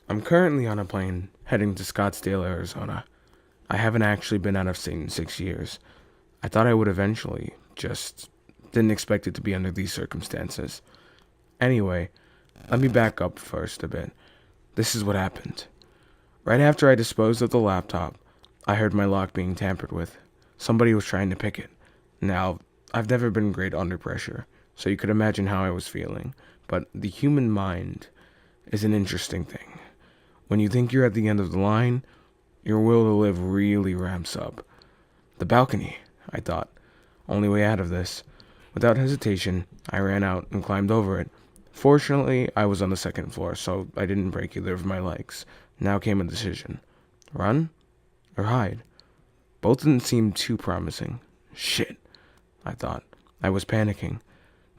I'm currently on a plane heading to Scottsdale, Arizona. I haven't actually been out of state in 6 years. I thought I would eventually, just didn't expect it to be under these circumstances. Anyway, let me back up first a bit. This is what happened. Right after I disposed of the laptop, I heard my lock being tampered with. Somebody was trying to pick it. Now, I've never been great under pressure, so you could imagine how I was feeling, but the human mind is an interesting thing. When you think you're at the end of the line, your will to live really ramps up. The balcony, I thought. Only way out of this. Without hesitation, I ran out and climbed over it. Fortunately, I was on the second floor, so I didn't break either of my legs. Now came a decision. Run or hide? Both didn't seem too promising. Shit, I thought. I was panicking.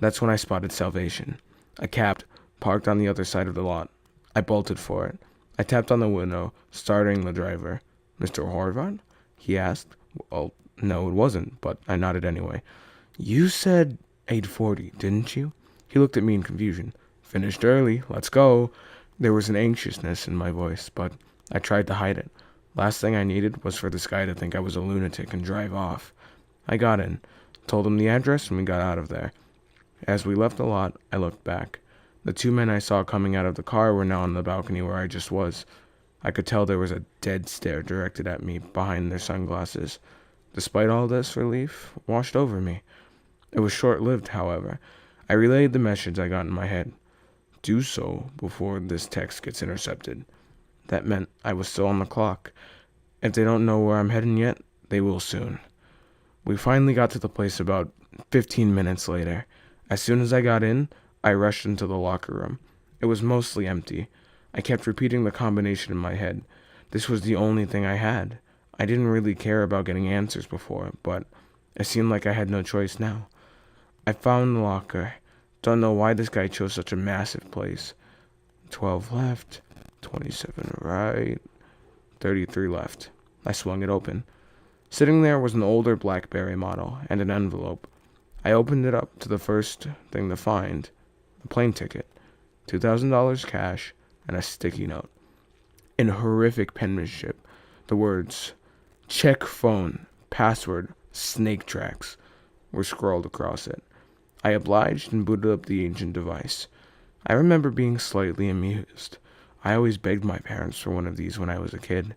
That's when I spotted Salvation. A cab parked on the other side of the lot. I bolted for it. I tapped on the window, starting the driver. "Mr. Horvath?" he asked. Well, no, it wasn't, but I nodded anyway. "You said 8:40, didn't you?" He looked at me in confusion. "Finished early. Let's go." There was an anxiousness in my voice, but I tried to hide it. Last thing I needed was for this guy to think I was a lunatic and drive off. I got in, told him the address, and we got out of there. As we left the lot, I looked back. The two men I saw coming out of the car were now on the balcony where I just was. I could tell there was a dead stare directed at me behind their sunglasses. Despite all this, relief washed over me. It was short-lived, however. I relayed the message I got in my head. Do so before this text gets intercepted. That meant I was still on the clock. If they don't know where I'm heading yet, they will soon. We finally got to the place about 15 minutes later. As soon as I got in, I rushed into the locker room. It was mostly empty. I kept repeating the combination in my head. This was the only thing I had. I didn't really care about getting answers before, but it seemed like I had no choice now. I found the locker. Don't know why this guy chose such a massive place. 12 left, 27 right, 33 left. I swung it open. Sitting there was an older BlackBerry model and an envelope. I opened it up to the first thing to find, a plane ticket, $2,000 cash, and a sticky note. In horrific penmanship, the words, "Check phone, password, snake tracks," were scrawled across it. I obliged and booted up the ancient device. I remember being slightly amused. I always begged my parents for one of these when I was a kid.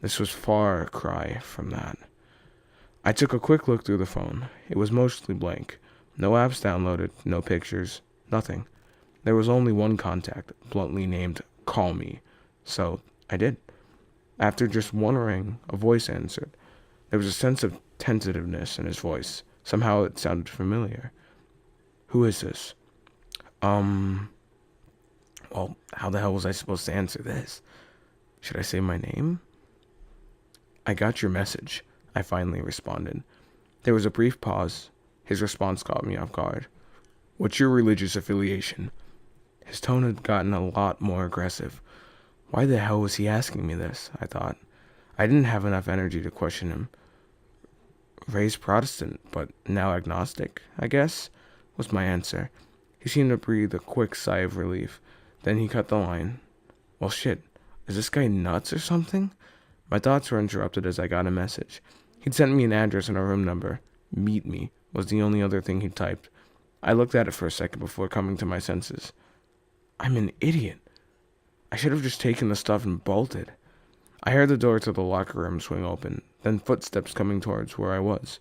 This was far a cry from that. I took a quick look through the phone. It was mostly blank. No apps downloaded, no pictures, nothing. There was only one contact, bluntly named "Call Me." So I did. After just one ring, a voice answered. There was a sense of tentativeness in his voice. Somehow it sounded familiar. "Who is this?" Well, how the hell was I supposed to answer this? Should I say my name? "I got your message," I finally responded. There was a brief pause. His response caught me off guard. "What's your religious affiliation?" His tone had gotten a lot more aggressive. Why the hell was he asking me this? I thought. I didn't have enough energy to question him. "Raised Protestant, but now agnostic, I guess," was my answer. He seemed to breathe a quick sigh of relief. Then he cut the line. Well, shit. Is this guy nuts or something? My thoughts were interrupted as I got a message. He'd sent me an address and a room number. "Meet me" was the only other thing he'd typed. I looked at it for a second before coming to my senses. I'm an idiot. I should have just taken the stuff and bolted. I heard the door to the locker room swing open, then footsteps coming towards where I was.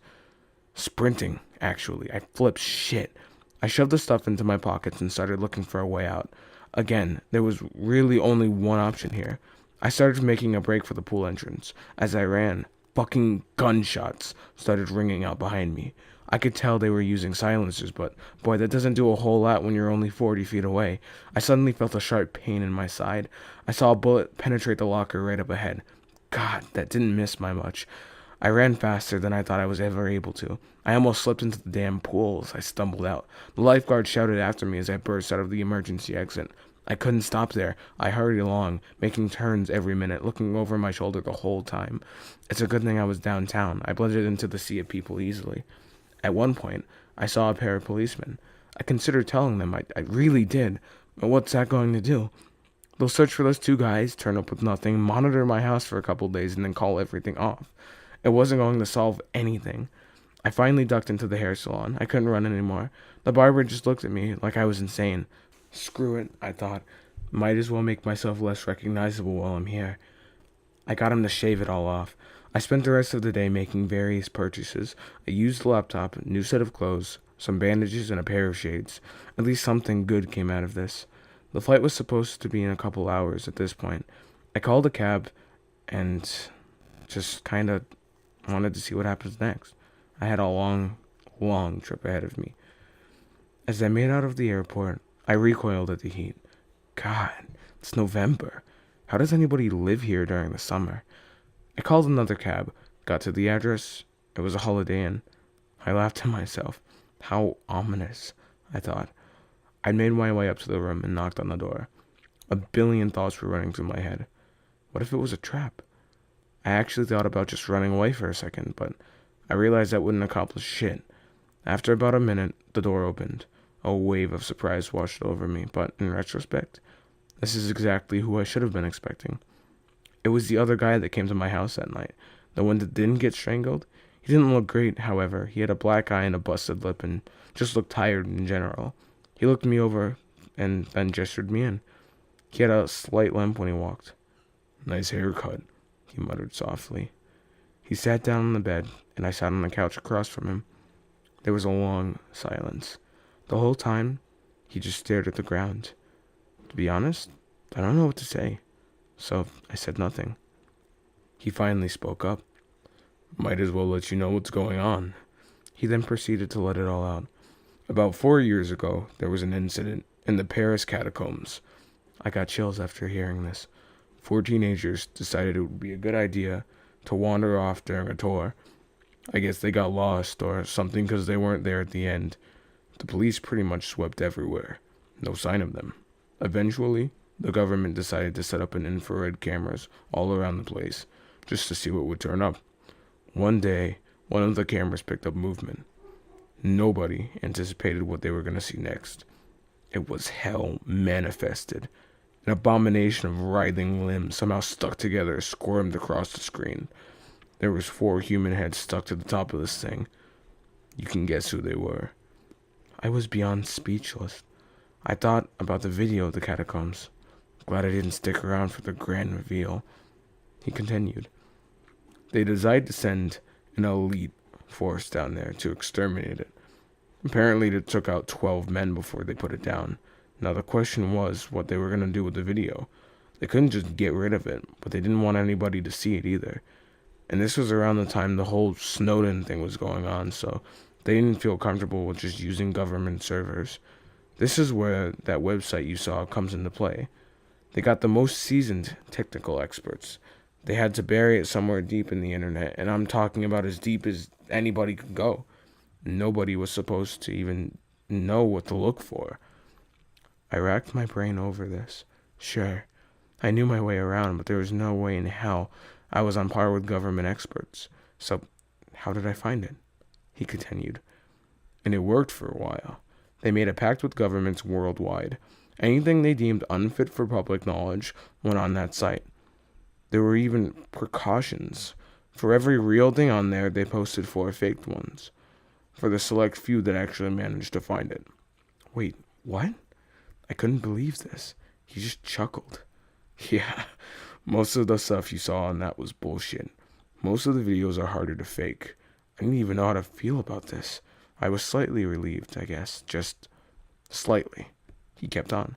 Sprinting, actually. I flipped shit. I shoved the stuff into my pockets and started looking for a way out. Again, there was really only one option here. I started making a break for the pool entrance. As I ran, fucking gunshots started ringing out behind me. I could tell they were using silencers, but boy, that doesn't do a whole lot when you're only 40 feet away. I suddenly felt a sharp pain in my side. I saw a bullet penetrate the locker right up ahead. God, that didn't miss my much. I ran faster than I thought I was ever able to. I almost slipped into the damn pool as I stumbled out. The lifeguard shouted after me as I burst out of the emergency exit. I couldn't stop there. I hurried along, making turns every minute, looking over my shoulder the whole time. It's a good thing I was downtown. I blended into the sea of people easily. At one point, I saw a pair of policemen. I considered telling them. I really did. But what's that going to do? They'll search for those two guys, turn up with nothing, monitor my house for a couple days, and then call everything off. It wasn't going to solve anything. I finally ducked into the hair salon. I couldn't run anymore. The barber just looked at me like I was insane. Screw it, I thought. Might as well make myself less recognizable while I'm here. I got him to shave it all off. I spent the rest of the day making various purchases: a used laptop, a new set of clothes, some bandages, and a pair of shades. At least something good came out of this. The flight was supposed to be in a couple hours at this point. I called a cab and just kind of wanted to see what happens next. I had a long, long trip ahead of me. As I made out of the airport, I recoiled at the heat. God, it's November. How does anybody live here during the summer? I called another cab, got to the address. It was a Holiday Inn. I laughed to myself. How ominous, I thought. I made my way up to the room and knocked on the door. A billion thoughts were running through my head. What if it was a trap? I actually thought about just running away for a second, but I realized that wouldn't accomplish shit. After about a minute, the door opened. A wave of surprise washed over me, but in retrospect, this is exactly who I should have been expecting. It was the other guy that came to my house that night, the one that didn't get strangled. He didn't look great, however. He had a black eye and a busted lip and just looked tired in general. He looked me over and then gestured me in. He had a slight limp when he walked. "Nice haircut," he muttered softly. He sat down on the bed, and I sat on the couch across from him. There was a long silence. The whole time, he just stared at the ground. To be honest, I don't know what to say, so I said nothing. He finally spoke up. "Might as well let you know what's going on." He then proceeded to let it all out. "About 4 years ago, there was an incident in the Paris catacombs." I got chills after hearing this. 4 teenagers decided it would be a good idea to wander off during a tour. I guess they got lost or something because they weren't there at the end. The police pretty much swept everywhere. No sign of them. Eventually, the government decided to set up an infrared cameras all around the place, just to see what would turn up. One day, one of the cameras picked up movement. Nobody anticipated what they were going to see next. It was hell manifested. An abomination of writhing limbs somehow stuck together squirmed across the screen. There was 4 human heads stuck to the top of this thing. You can guess who they were. I was beyond speechless. I thought about the video of the catacombs. Glad I didn't stick around for the grand reveal. He continued. They decided to send an elite force down there to exterminate it. Apparently it took out 12 men before they put it down. Now the question was what they were going to do with the video. They couldn't just get rid of it, but they didn't want anybody to see it either. And this was around the time the whole Snowden thing was going on, so they didn't feel comfortable with just using government servers. This is where that website you saw comes into play. They got the most seasoned technical experts. They had to bury it somewhere deep in the internet, and I'm talking about as deep as anybody could go. Nobody was supposed to even know what to look for. I racked my brain over this. Sure, I knew my way around, but there was no way in hell I was on par with government experts. So, how did I find it? He continued. And it worked for a while. They made a pact with governments worldwide. Anything they deemed unfit for public knowledge went on that site. There were even precautions. For every real thing on there, they posted 4 faked ones. For the select few that actually managed to find it. Wait, what? I couldn't believe this. He just chuckled. Yeah, most of the stuff you saw on that was bullshit. Most of the videos are harder to fake. I didn't even know how to feel about this. I was slightly relieved, I guess. Just slightly. He kept on.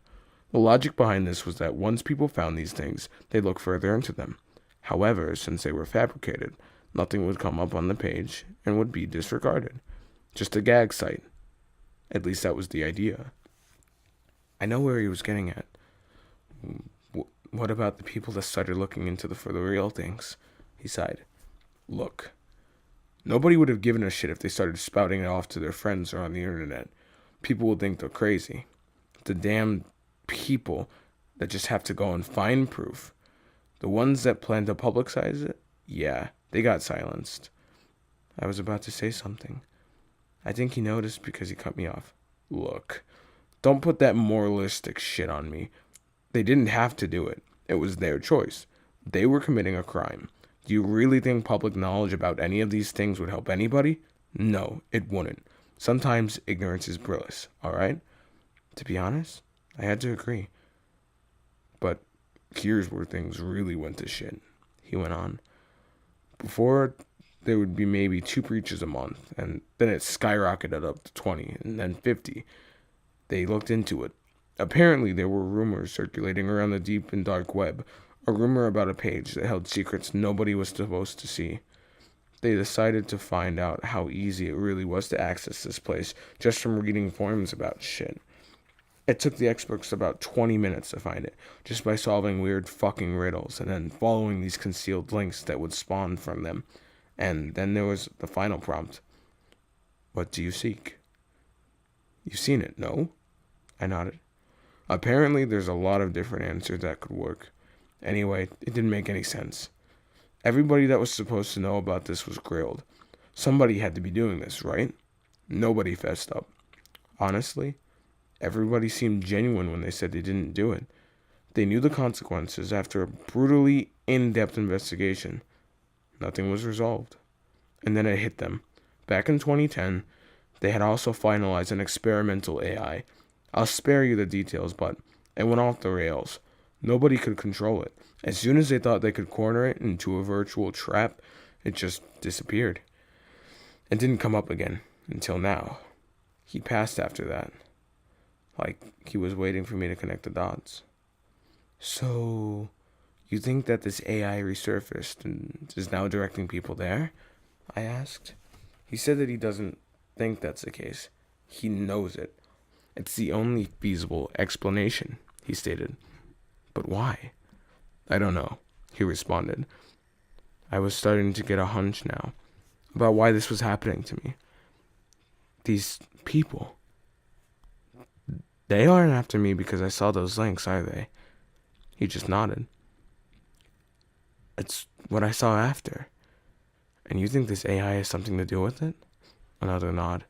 The logic behind this was that once people found these things, they'd look further into them. However, since they were fabricated, nothing would come up on the page and would be disregarded. Just a gag site. At least that was the idea. I know where he was getting at. What about the people that started looking into for the real things? He sighed. Look, nobody would have given a shit if they started spouting it off to their friends or on the internet. People would think they're crazy. The damn people that just have to go and find proof. The ones that plan to publicize it, yeah, they got silenced. I was about to say something. I think he noticed because he cut me off. Look, don't put that moralistic shit on me. They didn't have to do it. It was their choice. They were committing a crime. Do you really think public knowledge about any of these things would help anybody? No, it wouldn't. Sometimes ignorance is bliss, alright? To be honest, I had to agree. But here's where things really went to shit, he went on. Before, there would be maybe 2 breaches a month, and then it skyrocketed up to 20, and then 50. They looked into it. Apparently, there were rumors circulating around the deep and dark web, a rumor about a page that held secrets nobody was supposed to see. They decided to find out how easy it really was to access this place just from reading forums about shit. It took the experts about 20 minutes to find it, just by solving weird fucking riddles and then following these concealed links that would spawn from them. And then there was the final prompt. What do you seek? You've seen it, no? I nodded. Apparently, there's a lot of different answers that could work. Anyway, it didn't make any sense. Everybody that was supposed to know about this was grilled. Somebody had to be doing this, right? Nobody fessed up. Honestly, everybody seemed genuine when they said they didn't do it. They knew the consequences after a brutally in-depth investigation. Nothing was resolved. And then it hit them. Back in 2010, they had also finalized an experimental AI. I'll spare you the details, but it went off the rails. Nobody could control it. As soon as they thought they could corner it into a virtual trap, it just disappeared. It didn't come up again until now. He passed after that. Like he was waiting for me to connect the dots. So, you think that this AI resurfaced and is now directing people there? I asked. He said that he doesn't think that's the case. He knows it. It's the only feasible explanation, he stated. But why? I don't know, he responded. I was starting to get a hunch now about why this was happening to me. These people, they aren't after me because I saw those links, are they? He just nodded. It's what I saw after. And you think this AI has something to do with it? Another nod.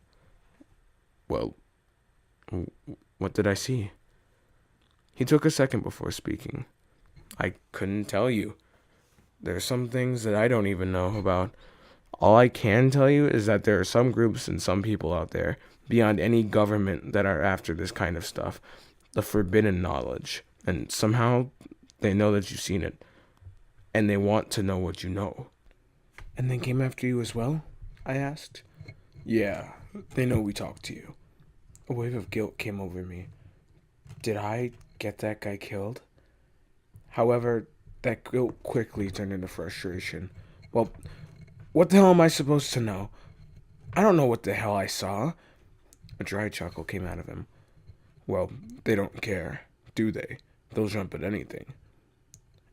Well, what did I see? He took a second before speaking. I couldn't tell you. There are some things that I don't even know about. All I can tell you is that there are some groups and some people out there, beyond any government, that are after this kind of stuff. The forbidden knowledge. And somehow, they know that you've seen it. And they want to know what you know. And they came after you as well? I asked. Yeah, they know we talked to you. A wave of guilt came over me. Did I get that guy killed? However, that guilt quickly turned into frustration. Well, what the hell am I supposed to know? I don't know what the hell I saw. A dry chuckle came out of him. Well, they don't care, do they? They'll jump at anything.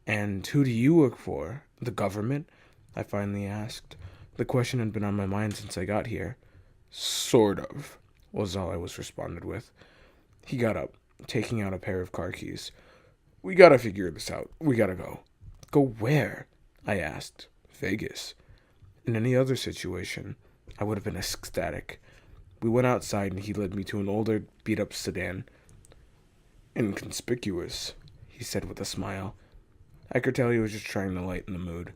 And who do you work for? The government? I finally asked. The question had been on my mind since I got here. Sort of, was all I was responded with. He got up, taking out a pair of car keys. We gotta figure this out. We gotta go. Go where? I asked. Vegas. In any other situation, I would have been ecstatic. We went outside and he led me to an older, beat-up sedan. Inconspicuous, he said with a smile. I could tell he was just trying to lighten the mood.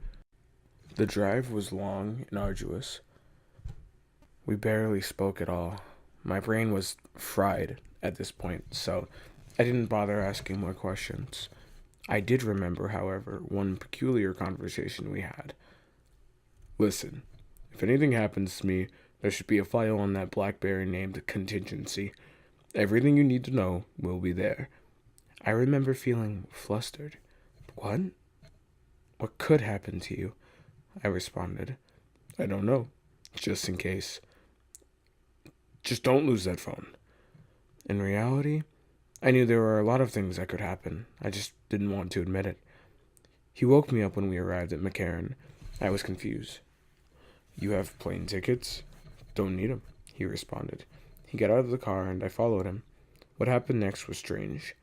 The drive was long and arduous. We barely spoke at all. My brain was fried at this point, so I didn't bother asking more questions. I did remember, however, one peculiar conversation we had. Listen, if anything happens to me, there should be a file on that BlackBerry named Contingency. Everything you need to know will be there. I remember feeling flustered. What? What could happen to you? I responded. I don't know. Just in case. Just don't lose that phone. In reality, I knew there were a lot of things that could happen. I just didn't want to admit it. He woke me up when we arrived at McCarran. I was confused. You have plane tickets? Don't need 'em, he responded. He got out of the car and I followed him. What happened next was strange.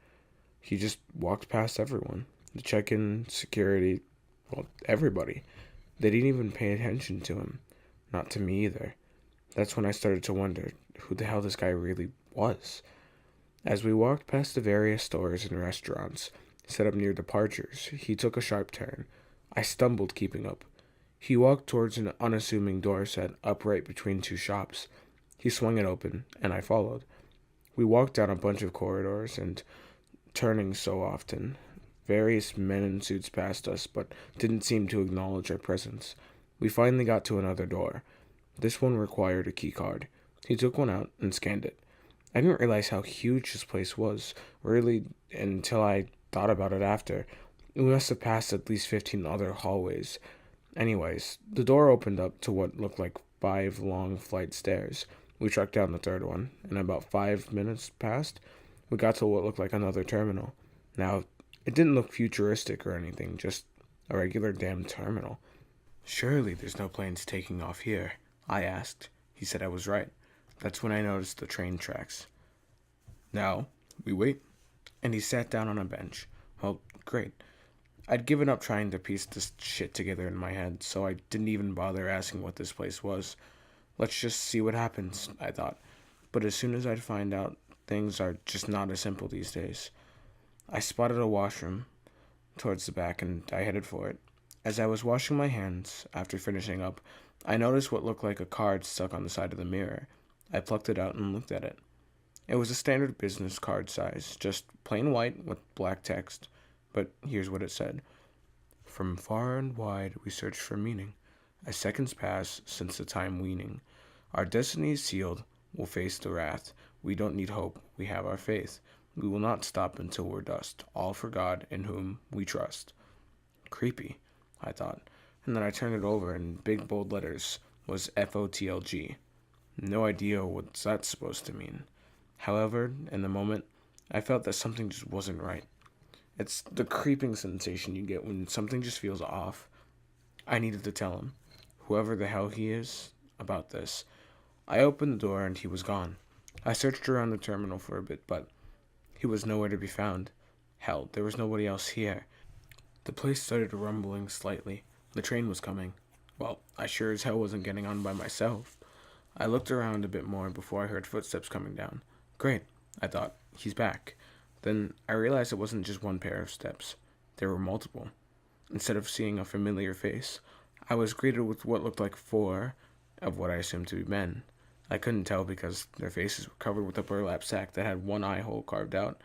He just walked past everyone. The check-in, security, well, everybody. They didn't even pay attention to him. Not to me either. That's when I started to wonder who the hell this guy really was. As we walked past the various stores and restaurants, set up near departures. He took a sharp turn. I stumbled, keeping up. He walked towards an unassuming door set upright between two shops. He swung it open, and I followed. We walked down a bunch of corridors and turning so often. Various men in suits passed us, but didn't seem to acknowledge our presence. We finally got to another door. This one required a key card. He took one out and scanned it. I didn't realize how huge this place was, really, until I thought about it after. We must have passed at least 15 other hallways. Anyways, the door opened up to what looked like 5 long flight stairs. We trucked down the third one, and about 5 minutes passed, we got to what looked like another terminal. Now, it didn't look futuristic or anything, just a regular damn terminal. Surely there's no planes taking off here, I asked. He said I was right. That's when I noticed the train tracks. Now, we wait. And he sat down on a bench. Well, great. I'd given up trying to piece this shit together in my head, so I didn't even bother asking what this place was. Let's just see what happens, I thought. But as soon as I'd find out, things are just not as simple these days. I spotted a washroom towards the back, and I headed for it. As I was washing my hands, after finishing up, I noticed what looked like a card stuck on the side of the mirror. I plucked it out and looked at it. It was a standard business card size, just plain white with black text. But here's what it said. From far and wide we search for meaning. As seconds pass since the time weaning. Our destiny is sealed, we'll face the wrath. We don't need hope, we have our faith. We will not stop until we're dust, all for God in whom we trust. Creepy, I thought, and then I turned it over and big bold letters was FOTLG. No idea what that's supposed to mean. However, in the moment, I felt that something just wasn't right. It's the creeping sensation you get when something just feels off. I needed to tell him, whoever the hell he is, about this. I opened the door and he was gone. I searched around the terminal for a bit, but he was nowhere to be found. Hell, there was nobody else here. The place started rumbling slightly. The train was coming. Well, I sure as hell wasn't getting on by myself. I looked around a bit more before I heard footsteps coming down. Great, I thought. He's back. Then I realized it wasn't just one pair of steps. There were multiple. Instead of seeing a familiar face, I was greeted with what looked like 4 of what I assumed to be men. I couldn't tell because their faces were covered with a burlap sack that had one eye hole carved out,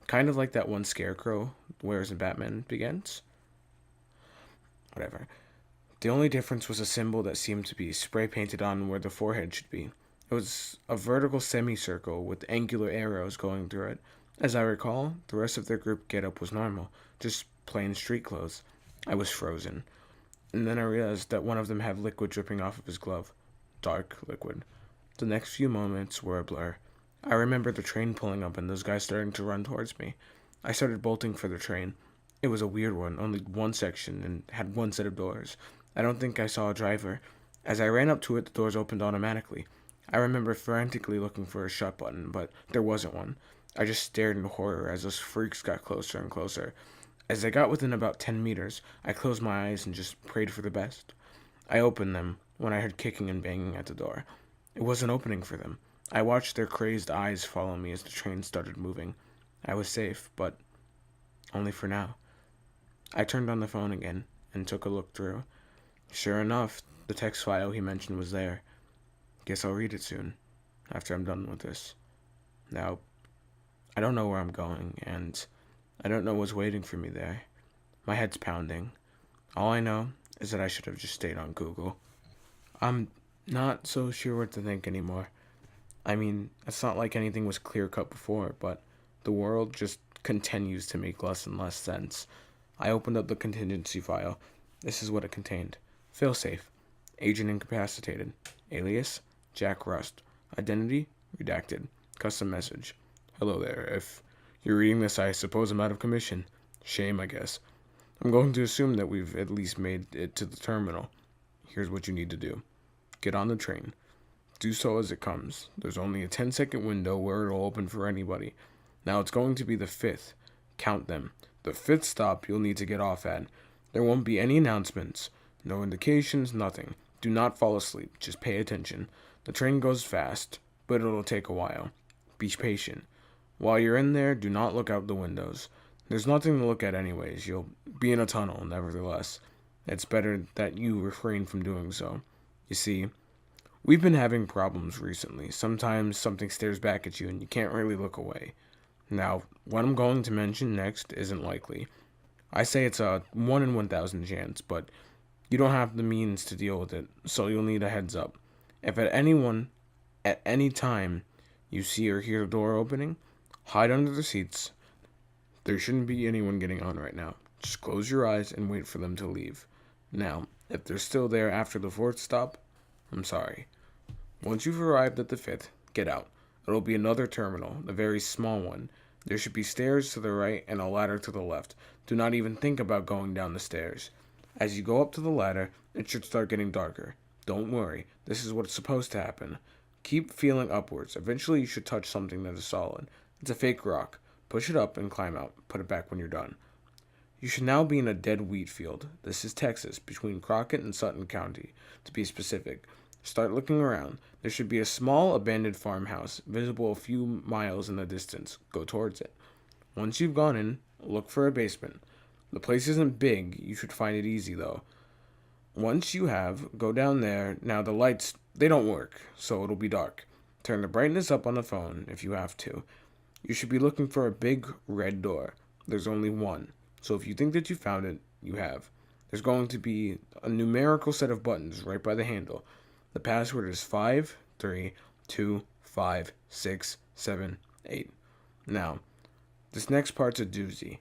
kind of like that one scarecrow wears in Batman Begins. Whatever. The only difference was a symbol that seemed to be spray painted on where the forehead should be. It was a vertical semicircle with angular arrows going through it. As I recall, the rest of their group getup was normal, just plain street clothes. I was frozen. And then I realized that one of them had liquid dripping off of his glove. Dark liquid. The next few moments were a blur. I remember the train pulling up and those guys starting to run towards me. I started bolting for the train. It was a weird one, only one section, and had one set of doors. I don't think I saw a driver. As I ran up to it, the doors opened automatically. I remember frantically looking for a shut button, but there wasn't one. I just stared in horror as those freaks got closer and closer. As I got within about 10 meters, I closed my eyes and just prayed for the best. I opened them when I heard kicking and banging at the door. It wasn't opening for them. I watched their crazed eyes follow me as the train started moving. I was safe, but only for now. I turned on the phone again and took a look through. Sure enough, the text file he mentioned was there. Guess I'll read it soon, after I'm done with this. Now, I don't know where I'm going, and I don't know what's waiting for me there. My head's pounding. All I know is that I should have just stayed on Google. I'm not so sure what to think anymore. I mean, it's not like anything was clear-cut before, but the world just continues to make less and less sense. I opened up the contingency file. This is what it contained. Failsafe. Agent incapacitated. Alias, Jack Rust. Identity, redacted. Custom message. Hello there. If you're reading this, I suppose I'm out of commission. Shame, I guess. I'm going to assume that we've at least made it to the terminal. Here's what you need to do. Get on the train. Do so as it comes. There's only a 10-second window where it'll open for anybody. Now it's going to be the 5th. Count them. The 5th stop you'll need to get off at. There won't be any announcements. No indications, nothing. Do not fall asleep. Just pay attention. The train goes fast, but it'll take a while. Be patient. While you're in there, do not look out the windows. There's nothing to look at anyways. You'll be in a tunnel, nevertheless. It's better that you refrain from doing so. You see, we've been having problems recently. Sometimes something stares back at you and you can't really look away. Now, what I'm going to mention next isn't likely. I say it's a 1 in 1,000 chance, but you don't have the means to deal with it, so you'll need a heads up. If at any time, you see or hear the door opening, hide under the seats. There shouldn't be anyone getting on right now. Just close your eyes and wait for them to leave. Now, if they're still there after the fourth stop, I'm sorry. Once you've arrived at the fifth, get out. It'll be another terminal, a very small one. There should be stairs to the right and a ladder to the left. Do not even think about going down the stairs. As you go up to the ladder, it should start getting darker. Don't worry, this is what's supposed to happen. Keep feeling upwards. Eventually you should touch something that is solid. It's a fake rock. Push it up and climb out. Put it back when you're done. You should now be in a dead wheat field. This is Texas, between Crockett and Sutton County, to be specific. Start looking around. There should be a small abandoned farmhouse, visible a few miles in the distance. Go towards it. Once you've gone in, look for a basement. The place isn't big. You should find it easy, though. Once you have, go down there. Now the lights, they don't work, so it'll be dark. Turn the brightness up on the phone if you have to. You should be looking for a big red door. There's only one. So if you think that you found it, you have. There's going to be a numerical set of buttons right by the handle. The password is 5325678. Now, this next part's a doozy.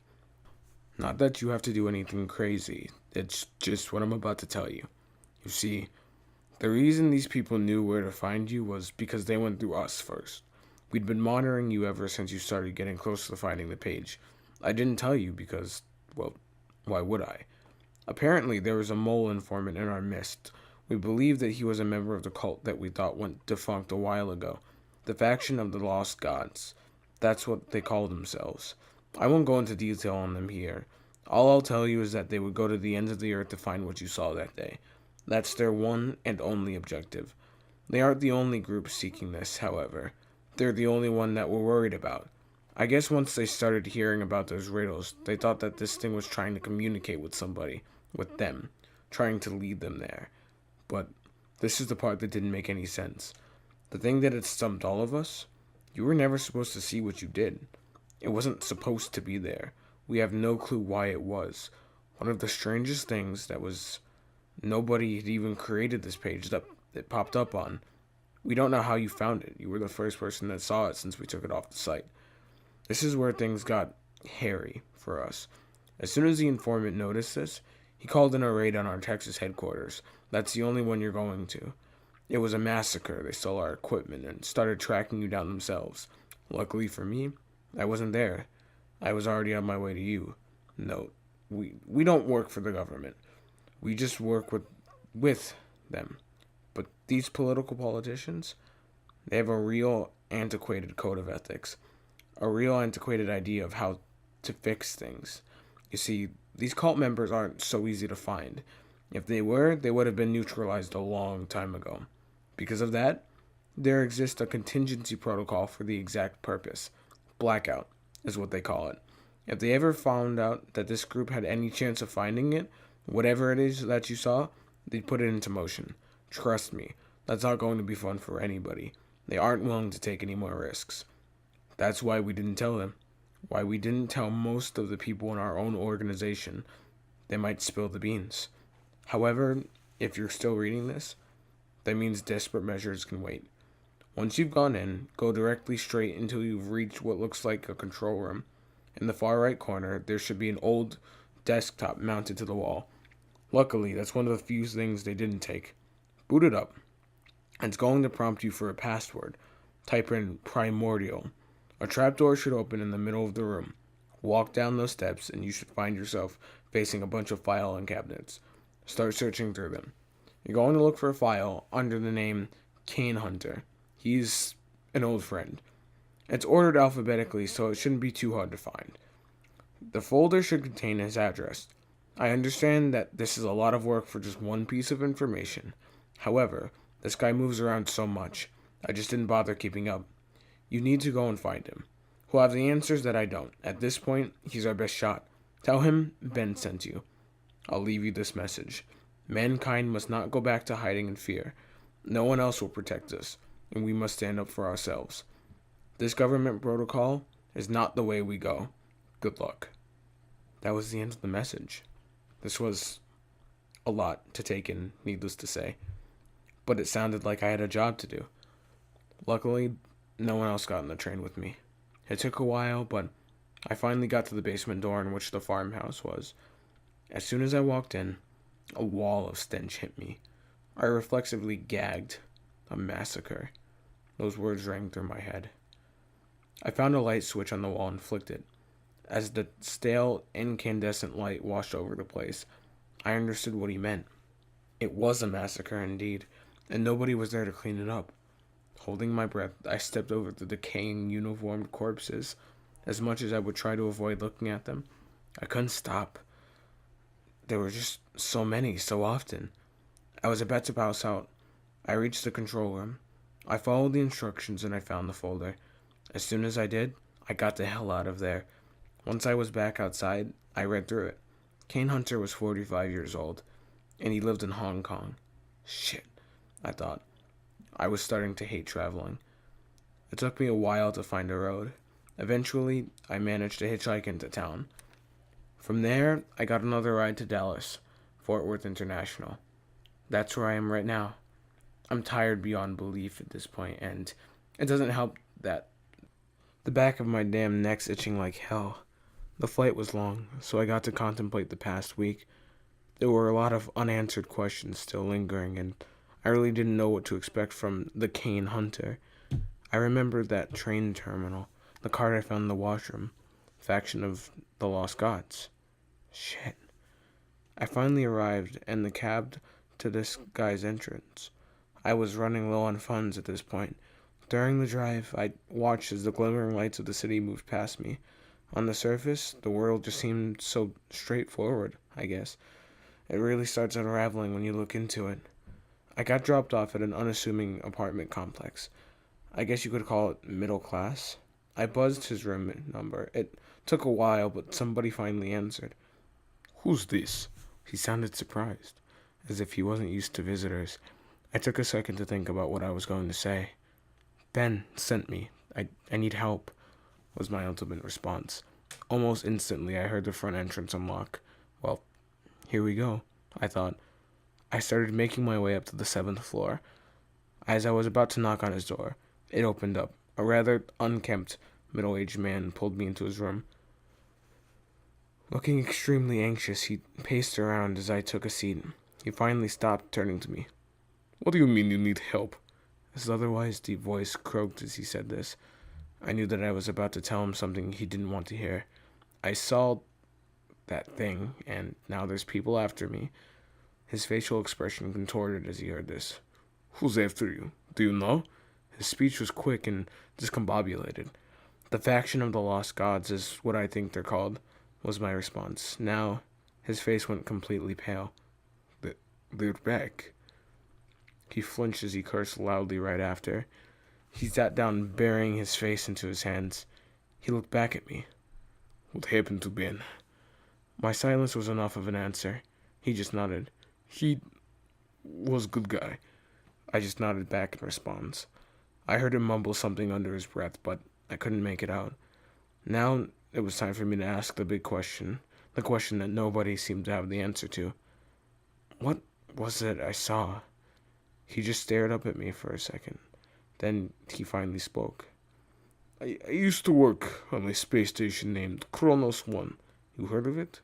Not that you have to do anything crazy. It's just what I'm about to tell you. You see, the reason these people knew where to find you was because they went through us first. We'd been monitoring you ever since you started getting close to finding the page. I didn't tell you because, well, why would I? Apparently, there was a mole informant in our midst. We believed that he was a member of the cult that we thought went defunct a while ago. The faction of the Lost Gods. That's what they call themselves. I won't go into detail on them here. All I'll tell you is that they would go to the ends of the earth to find what you saw that day. That's their one and only objective. They aren't the only group seeking this, however. They're the only one that we're worried about. I guess once they started hearing about those riddles, they thought that this thing was trying to communicate with somebody, with them, trying to lead them there. But this is the part that didn't make any sense. The thing that had stumped all of us, you were never supposed to see what you did. It wasn't supposed to be there. We have no clue why it was. One of the strangest things that was nobody had even created this page that it popped up on. We don't know how you found it. You were the first person that saw it since we took it off the site. This is where things got hairy for us. As soon as the informant noticed this, he called in a raid on our Texas headquarters. That's the only one you're going to. It was a massacre. They stole our equipment and started tracking you down themselves. Luckily for me, I wasn't there. I was already on my way to you. No, we don't work for the government. We just work with them. But these politicians, they have a real antiquated code of ethics. A real antiquated idea of how to fix things. You see, these cult members aren't so easy to find. If they were, they would have been neutralized a long time ago. Because of that, there exists a contingency protocol for the exact purpose. Blackout is what they call it. If they ever found out that this group had any chance of finding it, whatever it is that you saw, they'd put it into motion. Trust me, that's not going to be fun for anybody. They aren't willing to take any more risks. That's why we didn't tell them. Why we didn't tell most of the people in our own organization. They might spill the beans. However, if you're still reading this, that means desperate measures can wait. Once you've gone in, go directly straight until you've reached what looks like a control room. In the far right corner, there should be an old desktop mounted to the wall. Luckily, that's one of the few things they didn't take. Boot it up. It's going to prompt you for a password. Type in primordial. A trapdoor should open in the middle of the room. Walk down those steps and you should find yourself facing a bunch of file and cabinets. Start searching through them. You're going to look for a file under the name Kane Hunter. He's an old friend. It's ordered alphabetically, so it shouldn't be too hard to find. The folder should contain his address. I understand that this is a lot of work for just one piece of information. However, this guy moves around so much, I just didn't bother keeping up. You need to go and find him. who'll have the answers that I don't. At this point, he's our best shot. Tell him Ben sent you. I'll leave you this message. Mankind must not go back to hiding in fear. No one else will protect us, and we must stand up for ourselves. This government protocol is not the way we go. Good luck. That was the end of the message. This was a lot to take in, needless to say, but it sounded like I had a job to do. Luckily, no one else got on the train with me. It took a while, but I finally got to the basement door in which the farmhouse was. As soon as I walked in, a wall of stench hit me. I reflexively gagged. A massacre. Those words rang through my head. I found a light switch on the wall and flicked it. As the stale, incandescent light washed over the place, I understood what he meant. It was a massacre indeed, and nobody was there to clean it up. Holding my breath, I stepped over the decaying, uniformed corpses. As much as I would try to avoid looking at them, I couldn't stop. There were just so many, so often. I was about to pass out. I reached the control room. I followed the instructions and I found the folder. As soon as I did, I got the hell out of there. Once I was back outside, I read through it. Kane Hunter was 45 years old, and he lived in Hong Kong. Shit, I thought. I was starting to hate traveling. It took me a while to find a road. Eventually, I managed to hitchhike into town. From there, I got another ride to Dallas, Fort Worth International. That's where I am right now. I'm tired beyond belief at this point, and it doesn't help that the back of my damn neck's itching like hell. The flight was long, so I got to contemplate the past week. There were a lot of unanswered questions still lingering, and I really didn't know what to expect from the Kane Hunter. I remembered that train terminal, the card I found in the washroom, faction of the Lost Gods. Shit. I finally arrived, and the cab to this guy's entrance. I was running low on funds at this point. During the drive, I watched as the glimmering lights of the city moved past me. On the surface, the world just seemed so straightforward, I guess. It really starts unraveling when you look into it. I got dropped off at an unassuming apartment complex. I guess you could call it middle class. I buzzed his room number. It took a while, but somebody finally answered. "Who's this?" He sounded surprised, as if he wasn't used to visitors. I took a second to think about what I was going to say. "Ben sent me. I need help," was my ultimate response. Almost instantly, I heard the front entrance unlock. Well, here we go, I thought. I started making my way up to the 7th floor. As I was about to knock on his door, it opened up. A rather unkempt, middle-aged man pulled me into his room. Looking extremely anxious, he paced around as I took a seat. He finally stopped, turning to me. "What do you mean you need help?" His otherwise deep voice croaked as he said this. I knew that I was about to tell him something he didn't want to hear. I saw that thing, and now there's people after me. His facial expression contorted as he heard this. "Who's after you? Do you know?" His speech was quick and discombobulated. "The faction of the Lost Gods is what I think they're called," was my response. Now, his face went completely pale. They're back." He flinched as he cursed loudly right after. He sat down, burying his face into his hands. He looked back at me. "What happened to Ben?" My silence was enough of an answer. He just nodded. "He was a good guy." I just nodded back in response. I heard him mumble something under his breath, but I couldn't make it out. Now it was time for me to ask the big question, the question that nobody seemed to have the answer to. What was it I saw? He just stared up at me for a second. Then he finally spoke. I used to work on a space station named Kronos 1. You heard of it?"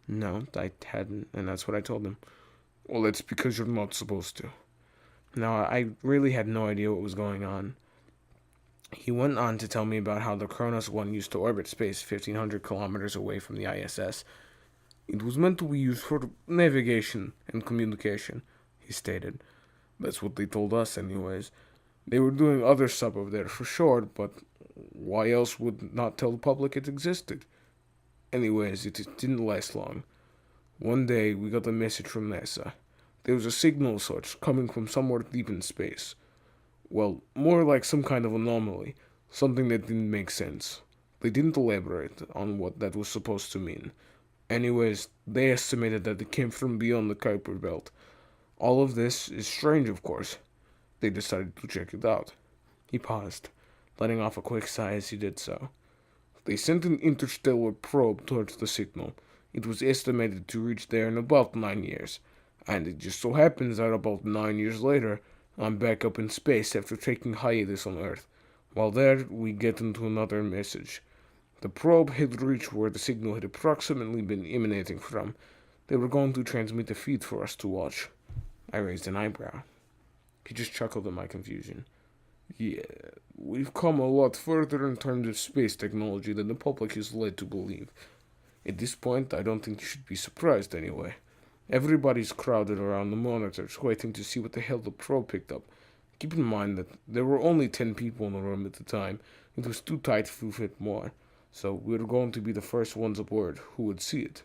No, I hadn't, and that's what I told him. "Well, that's because you're not supposed to." Now, I really had no idea what was going on. He went on to tell me about how the Kronos 1 used to orbit space 1,500 kilometers away from the ISS. "It was meant to be used for navigation and communication," he stated. "That's what they told us anyways. They were doing other stuff over there for sure, but why else would not tell the public it existed? Anyways, it didn't last long. One day, we got a message from NASA. There was a signal such coming from somewhere deep in space. Well, more like some kind of anomaly, something that didn't make sense. They didn't elaborate on what that was supposed to mean. Anyways, they estimated that it came from beyond the Kuiper Belt. All of this is strange, of course. They decided to check it out. He paused, letting off a quick sigh as he did so. They sent an interstellar probe towards the signal. It was estimated to reach there in about 9 years. And it just so happens that about 9 years later, I'm back up in space after taking hiatus on Earth. While there, we get into another message. The probe had reached where the signal had approximately been emanating from. They were going to transmit a feed for us to watch. I raised an eyebrow. He just chuckled at my confusion. Yeah, we've come a lot further in terms of space technology than the public is led to believe. At this point, I don't think you should be surprised anyway. Everybody's crowded around the monitors, waiting to see what the hell the probe picked up. Keep in mind that there were only 10 people in the room at the time. It was too tight to fit more, so we were going to be the first ones aboard who would see it.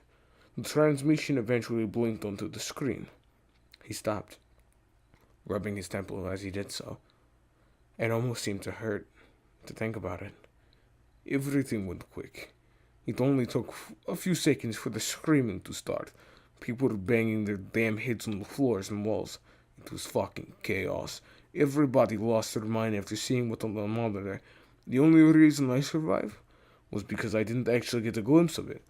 The transmission eventually blinked onto the screen. He stopped, rubbing his temple as he did so. It almost seemed to hurt to think about it. Everything went quick. It only took a few seconds for the screaming to start. People were banging their damn heads on the floors and walls. It was fucking chaos. Everybody lost their mind after seeing what on the monitor. The only reason I survived was because I didn't actually get a glimpse of it.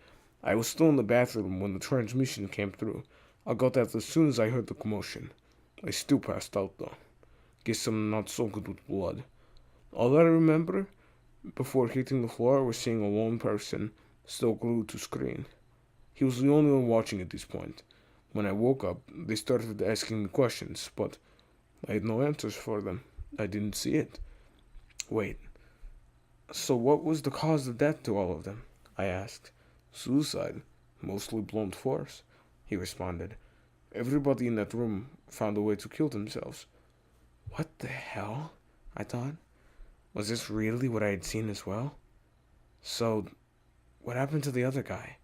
I was still in the bathroom when the transmission came through. I got out as soon as I heard the commotion. I still passed out though. Guess I'm not so good with blood. All I remember before hitting the floor was seeing a lone person still glued to screen. He was the only one watching at this point. When I woke up, they started asking me questions, but I had no answers for them. I didn't see it. Wait, so what was the cause of death to all of them? I asked. Suicide, mostly blunt force, he responded. Everybody in that room found a way to kill themselves. What the hell? I thought. Was this really what I had seen as well? So, what happened to the other guy?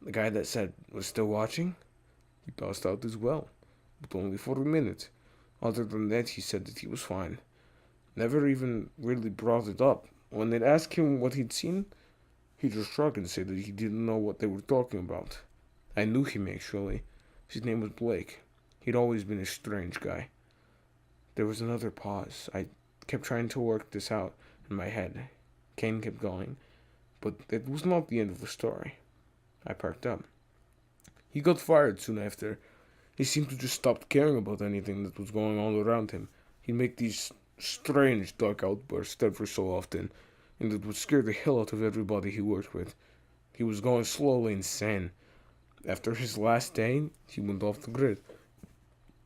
The guy that said was still watching? He passed out as well, but only for a minute. Other than that, he said that he was fine. Never even really brought it up. When they'd ask him what he'd seen, he just shrugged and said that he didn't know what they were talking about. I knew him actually. His name was Blake. He'd always been a strange guy. There was another pause. I kept trying to work this out in my head. Kane kept going, but it was not the end of the story. I perked up. He got fired soon after. He seemed to just stop caring about anything that was going on around him. He'd make these strange dark outbursts every so often, and it would scare the hell out of everybody he worked with. He was going slowly insane. After his last day, he went off the grid.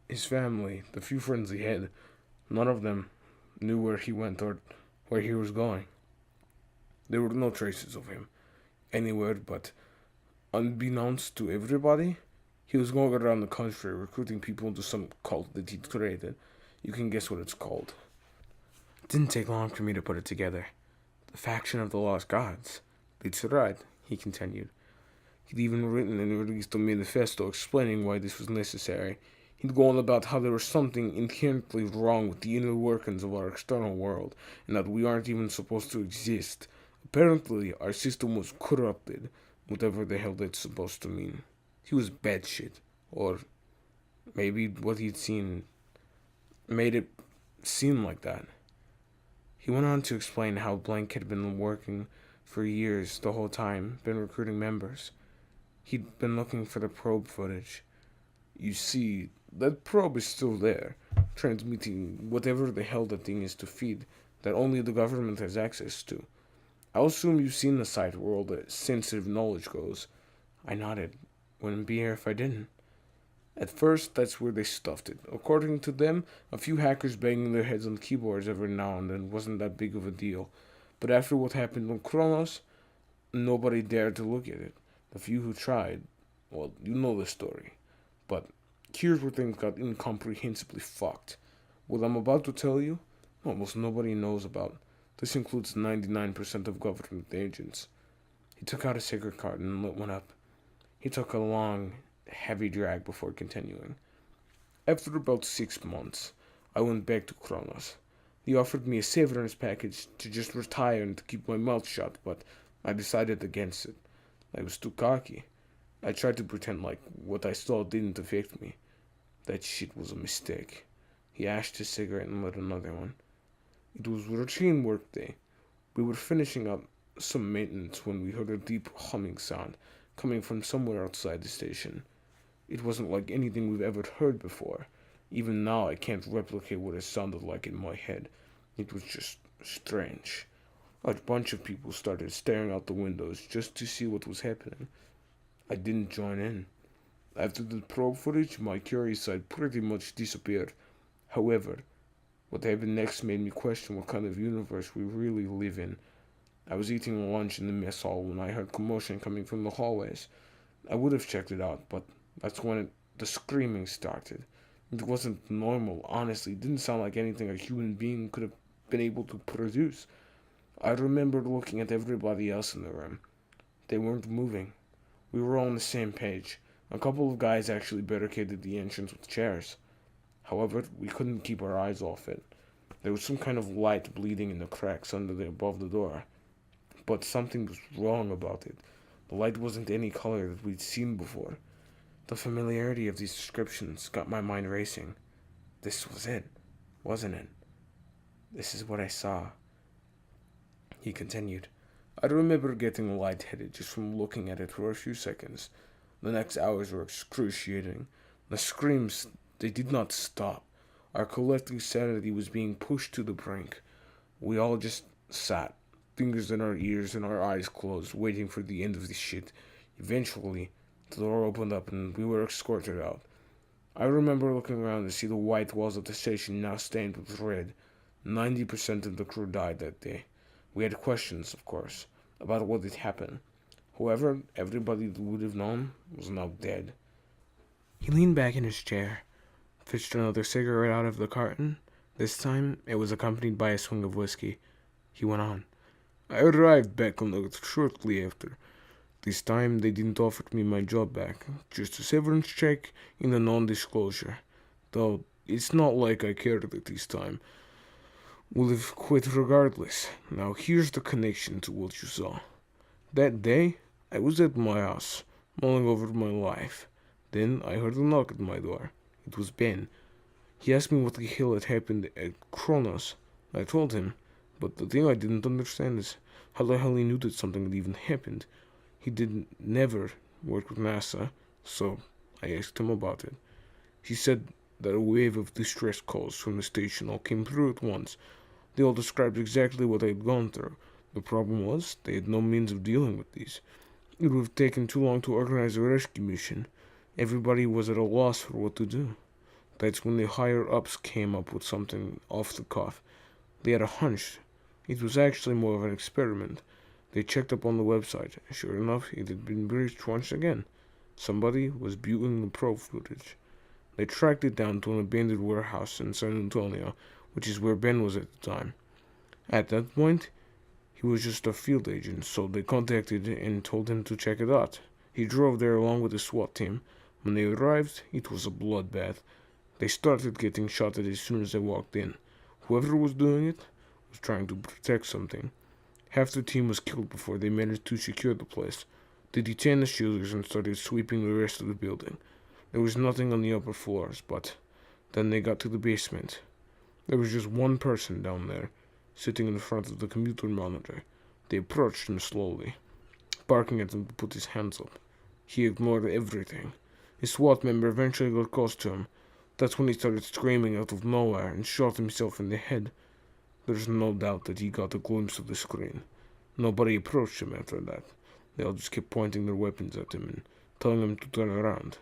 His family, the few friends he had, none of them knew where he went or where he was going. There were no traces of him anywhere, but unbeknownst to everybody, he was going around the country recruiting people into some cult that he'd created. You can guess what it's called. It didn't take long for me to put it together. The faction of the Lost Gods. That's right, he continued. He'd even written and released a manifesto explaining why this was necessary. He'd go on about how there was something inherently wrong with the inner workings of our external world, and that we aren't even supposed to exist. Apparently, our system was corrupted, whatever the hell that's supposed to mean. He was batshit, or maybe what he'd seen made it seem like that. He went on to explain how Blank had been working for years, the whole time, been recruiting members. He'd been looking for the probe footage. You see, that probe is still there, transmitting whatever the hell that thing is to feed that only the government has access to. I'll assume you've seen the site where all the sensitive knowledge goes. I nodded. Wouldn't be here if I didn't. At first, that's where they stuffed it. According to them, a few hackers banging their heads on keyboards every now and then wasn't that big of a deal. But after what happened on Kronos, nobody dared to look at it. The few who tried, well, you know the story. But here's where things got incomprehensibly fucked. What I'm about to tell you, almost nobody knows about. This includes 99% of government agents. He took out a cigarette carton and lit one up. He took a long, heavy drag before continuing. After about 6 months, I went back to Kronos. He offered me a severance package to just retire and to keep my mouth shut, but I decided against it. I was too cocky. I tried to pretend like what I saw didn't affect me. That shit was a mistake. He ashed his cigarette and lit another one. It was routine work day. We were finishing up some maintenance when we heard a deep humming sound coming from somewhere outside the station. It wasn't like anything we've ever heard before. Even now, I can't replicate what it sounded like in my head. It was just strange. A bunch of people started staring out the windows just to see what was happening. I didn't join in. After the probe footage, my curious side pretty much disappeared. However, what happened next made me question what kind of universe we really live in. I was eating lunch in the mess hall when I heard commotion coming from the hallways. I would have checked it out, but that's when the screaming started. It wasn't normal, honestly. It didn't sound like anything a human being could have been able to produce. I remembered looking at everybody else in the room. They weren't moving. We were all on the same page. A couple of guys actually barricaded the entrance with chairs. However, we couldn't keep our eyes off it. There was some kind of light bleeding in the cracks above the door. But something was wrong about it. The light wasn't any color that we'd seen before. The familiarity of these descriptions got my mind racing. This was it, wasn't it? This is what I saw. He continued. I remember getting lightheaded just from looking at it for a few seconds. The next hours were excruciating. The screams, they did not stop. Our collective sanity was being pushed to the brink. We all just sat, fingers in our ears and our eyes closed, waiting for the end of this shit. Eventually, the door opened up and we were escorted out. I remember looking around to see the white walls of the station now stained with red. 90% of the crew died that day. We had questions, of course, about what had happened. However, everybody that would have known was now dead. He leaned back in his chair, fished another cigarette out of the carton. This time, it was accompanied by a swing of whiskey. He went on. I arrived back on Earth shortly after. This time, they didn't offer me my job back, just a severance check and a non-disclosure. Though, it's not like I cared at this time. Would have quit regardless. Now here's the connection to what you saw. That day, I was at my house, mulling over my life. Then I heard a knock at my door. It was Ben. He asked me what the hell had happened at Kronos. I told him, but the thing I didn't understand is how the hell he knew that something had even happened. He didn't never work with NASA, so I asked him about it. He said that a wave of distress calls from the station all came through at once. They all described exactly what I had gone through. The problem was, they had no means of dealing with these. It would have taken too long to organize a rescue mission. Everybody was at a loss for what to do. That's when the higher-ups came up with something off the cuff. They had a hunch. It was actually more of an experiment. They checked up on the website. Sure enough, it had been breached once again. Somebody was viewing the probe footage. They tracked it down to an abandoned warehouse in San Antonio, which is where Ben was at the time. At that point, he was just a field agent, so they contacted and told him to check it out. He drove there along with the SWAT team. When they arrived, it was a bloodbath. They started getting shot at as soon as they walked in. Whoever was doing it was trying to protect something. Half the team was killed before they managed to secure the place. They detained the shooters and started sweeping the rest of the building. There was nothing on the upper floors, but then they got to the basement. There was just one person down there, sitting in front of the computer monitor. They approached him slowly, barking at him to put his hands up. He ignored everything. A SWAT member eventually got close to him. That's when he started screaming out of nowhere and shot himself in the head. There's no doubt that he got a glimpse of the screen. Nobody approached him after that. They all just kept pointing their weapons at him and telling him to turn around.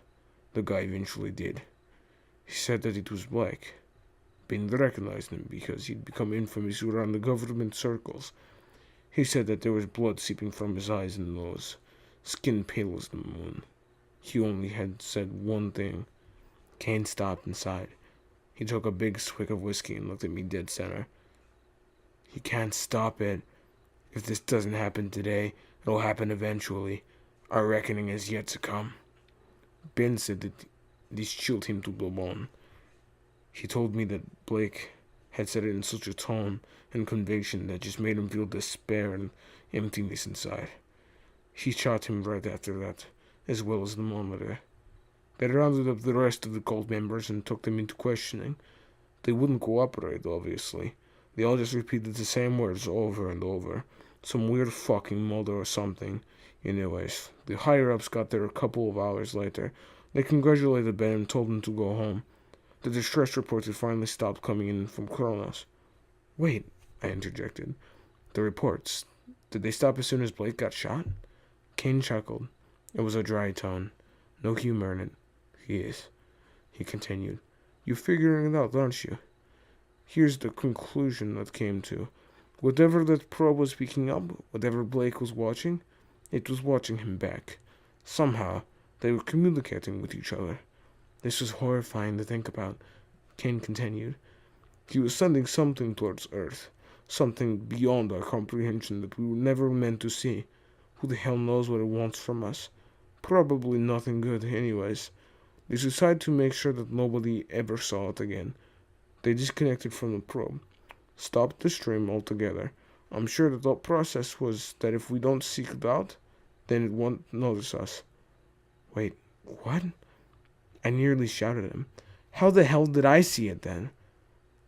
The guy eventually did. He said that it was Blake. Ben recognized him because he'd become infamous around the government circles. He said that there was blood seeping from his eyes and nose, skin pale as the moon. He only had said one thing. Kane stopped inside. He took a big swig of whiskey and looked at me dead center. You can't stop it. If this doesn't happen today, it'll happen eventually. Our reckoning is yet to come. Ben said that this chilled him to the bone. He told me that Blake had said it in such a tone and conviction that just made him feel despair and emptiness inside. She shot him right after that, as well as the monitor. They rounded up the rest of the cult members and took them into questioning. They wouldn't cooperate, obviously. They all just repeated the same words over and over. Some weird fucking Mulder or something. Anyways, the higher-ups got there a couple of hours later. They congratulated Ben and told him to go home. The distress reports had finally stopped coming in from Kronos. Wait, I interjected. The reports, did they stop as soon as Blake got shot? Kane chuckled. It was a dry tone. No humor in it. He is. He continued. You're figuring it out, aren't you? Here's the conclusion that came to. Whatever that probe was picking up, whatever Blake was watching, it was watching him back. Somehow, they were communicating with each other. This was horrifying to think about. Kane continued. He was sending something towards Earth. Something beyond our comprehension that we were never meant to see. Who the hell knows what it wants from us? Probably nothing good, anyways. They decided to make sure that nobody ever saw it again. They disconnected from the probe. Stopped the stream altogether. I'm sure the thought process was that if we don't seek it out, then it won't notice us. Wait, what? I nearly shouted at him. How the hell did I see it then?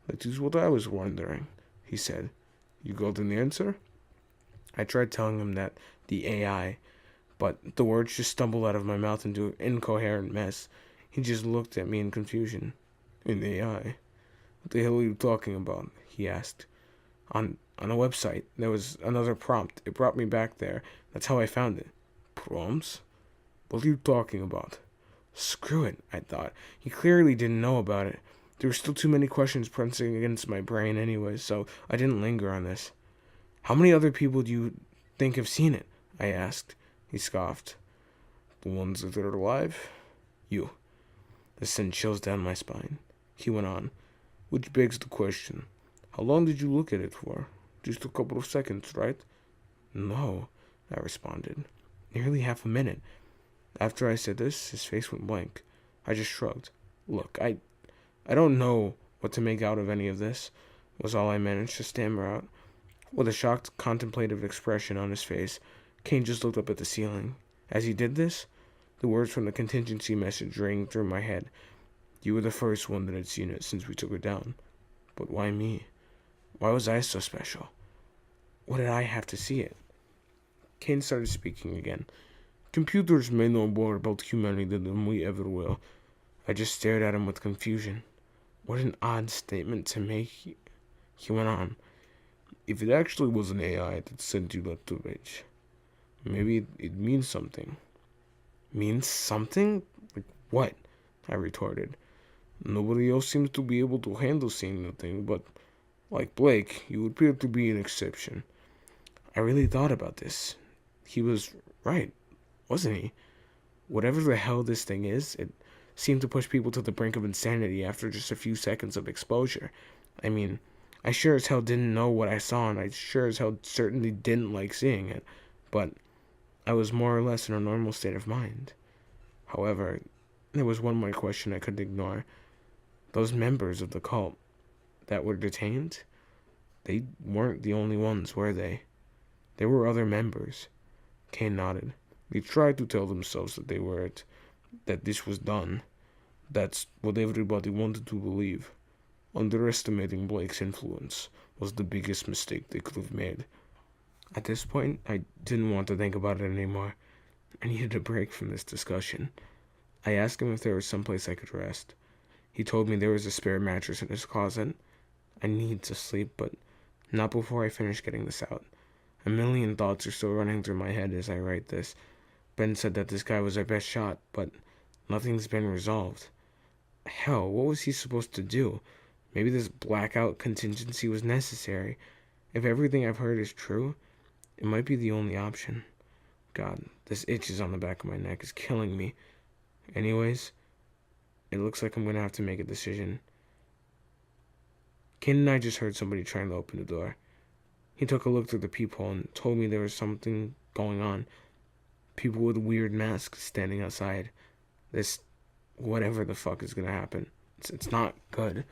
That is what I was wondering, he said. You got an answer? I tried telling him that the AI, but the words just stumbled out of my mouth into an incoherent mess. He just looked at me in confusion. An AI? What the hell are you talking about? He asked. On a website, there was another prompt. It brought me back there. That's how I found it. Prompts? What are you talking about? Screw it, I thought. He clearly didn't know about it. There were still too many questions pressing against my brain anyway, so I didn't linger on this. How many other people do you think have seen it? I asked. He scoffed. The ones that are alive? You. This sent chills down my spine. He went on. Which begs the question. How long did you look at it for? Just a couple of seconds, right? No, I responded. Nearly half a minute. After I said this, his face went blank. I just shrugged. Look, I don't know what to make out of any of this, was all I managed to stammer out. With a shocked, contemplative expression on his face, Kane just looked up at the ceiling. As he did this, the words from the contingency message rang through my head. You were the first one that had seen it since we took it down. But why me? Why was I so special? What did I have to see it? Kane started speaking again. Computers may know more about humanity than we ever will. I just stared at him with confusion. What an odd statement to make. He went on. If it actually was an AI that sent you that image, maybe it means something. Means something? Like what? I retorted. Nobody else seems to be able to handle seeing the thing, but like Blake, you appear to be an exception. I really thought about this. He was right, wasn't he? Whatever the hell this thing is, it seemed to push people to the brink of insanity after just a few seconds of exposure. I mean, I sure as hell didn't know what I saw, and I sure as hell certainly didn't like seeing it, but I was more or less in a normal state of mind. However, there was one more question I couldn't ignore. Those members of the cult that were detained, they weren't the only ones, were they? There were other members. Kane nodded. They tried to tell themselves that they were it, that this was done. That's what everybody wanted to believe. Underestimating Blake's influence was the biggest mistake they could have made. At this point, I didn't want to think about it anymore. I needed a break from this discussion. I asked him if there was someplace I could rest. He told me there was a spare mattress in his closet. I need to sleep, but not before I finish getting this out. A million thoughts are still running through my head as I write this. Ben said that this guy was our best shot, but nothing's been resolved. Hell, what was he supposed to do? Maybe this blackout contingency was necessary. If everything I've heard is true, it might be the only option. God, this itches on the back of my neck is killing me. Anyways, it looks like I'm gonna have to make a decision. Kane and I just heard somebody trying to open the door. He took a look through the peephole and told me there was something going on. People with weird masks standing outside. This, whatever the fuck is gonna happen. It's not good.